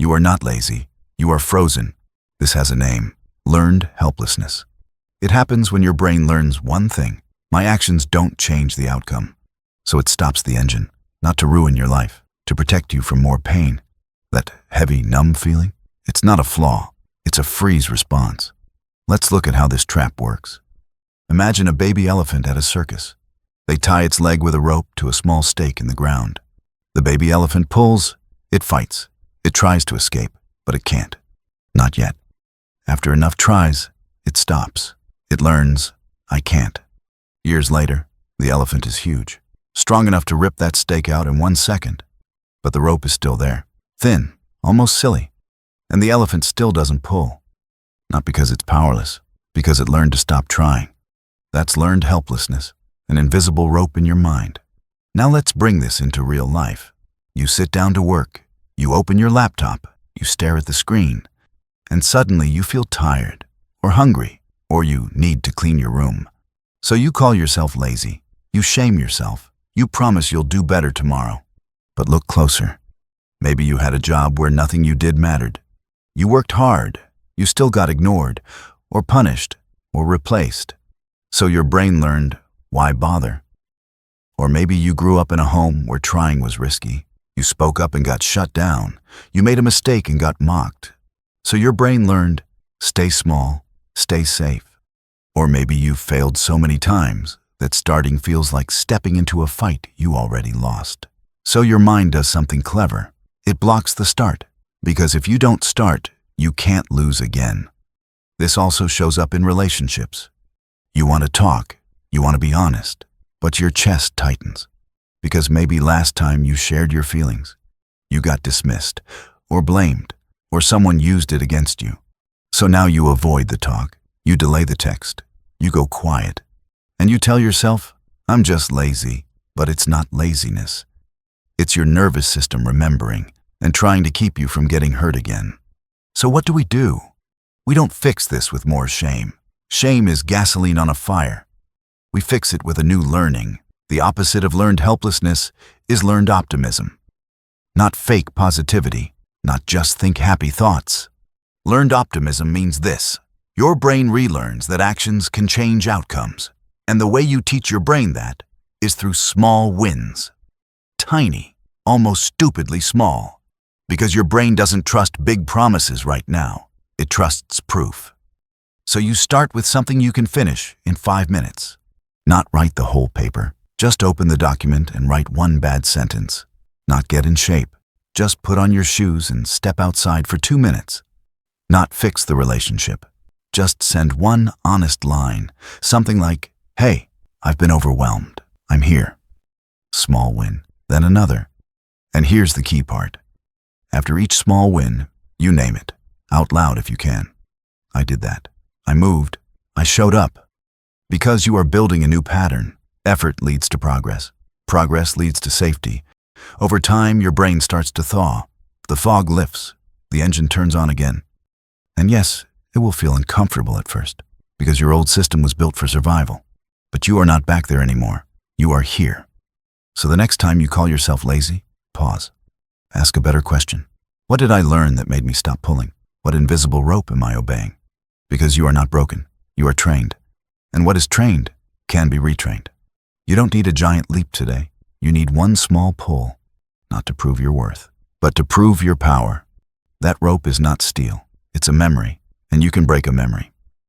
You are not lazy. You are frozen. This has a name: learned helplessness. It happens when your brain learns one thing: my actions don't change the outcome. So it stops the engine, not to ruin your life, to protect you from more pain. That heavy, numb feeling? It's not a flaw. It's a freeze response. Let's look at how this trap works. Imagine a baby elephant at a circus. They tie its leg with a rope to a small stake in the ground. The baby elephant pulls, it fights. It tries to escape, but it can't. Not yet. After enough tries, it stops. It learns, I can't. Years later, the elephant is huge, strong enough to rip that stake out in 1 second. But the rope is still there, thin, almost silly. And the elephant still doesn't pull. Not because it's powerless, because it learned to stop trying. That's learned helplessness, an invisible rope in your mind. Now let's bring this into real life. You sit down to work, you open your laptop, you stare at the screen, and suddenly you feel tired, or hungry, or you need to clean your room. So you call yourself lazy, you shame yourself, you promise you'll do better tomorrow. But look closer. Maybe you had a job where nothing you did mattered. You worked hard, you still got ignored, or punished, or replaced. So your brain learned, why bother? Or maybe you grew up in a home where trying was risky. You spoke up and got shut down. You made a mistake and got mocked. So your brain learned, stay small, stay safe. Or maybe you've failed so many times that starting feels like stepping into a fight you already lost. So your mind does something clever. It blocks the start, because if you don't start, you can't lose again. This also shows up in relationships. You want to talk, you want to be honest, but your chest tightens. Because maybe last time you shared your feelings, you got dismissed, or blamed, or someone used it against you. So now you avoid the talk, you delay the text, you go quiet, and you tell yourself, I'm just lazy, but it's not laziness. It's your nervous system remembering and trying to keep you from getting hurt again. So what do? We don't fix this with more shame. Shame is gasoline on a fire. We fix it with a new learning. The opposite of learned helplessness is learned optimism. Not fake positivity, not just think happy thoughts. Learned optimism means this: your brain relearns that actions can change outcomes. And the way you teach your brain that is through small wins. Tiny, almost stupidly small. Because your brain doesn't trust big promises right now. It trusts proof. So you start with something you can finish in 5 minutes. Not write the whole paper. Just open the document and write one bad sentence. Not get in shape. Just put on your shoes and step outside for 2 minutes. Not fix the relationship. Just send one honest line. Something like, hey, I've been overwhelmed. I'm here. Small win. Then another. And here's the key part. After each small win, you name it. Out loud if you can. I did that. I moved. I showed up. Because you are building a new pattern. Effort leads to progress. Progress leads to safety. Over time, your brain starts to thaw. The fog lifts. The engine turns on again. And yes, it will feel uncomfortable at first, because your old system was built for survival. But you are not back there anymore. You are here. So the next time you call yourself lazy, pause. Ask a better question. What did I learn that made me stop pulling? What invisible rope am I obeying? Because you are not broken. You are trained. And what is trained can be retrained. You don't need a giant leap today. You need one small pull, not to prove your worth, but to prove your power. That rope is not steel. It's a memory, and you can break a memory.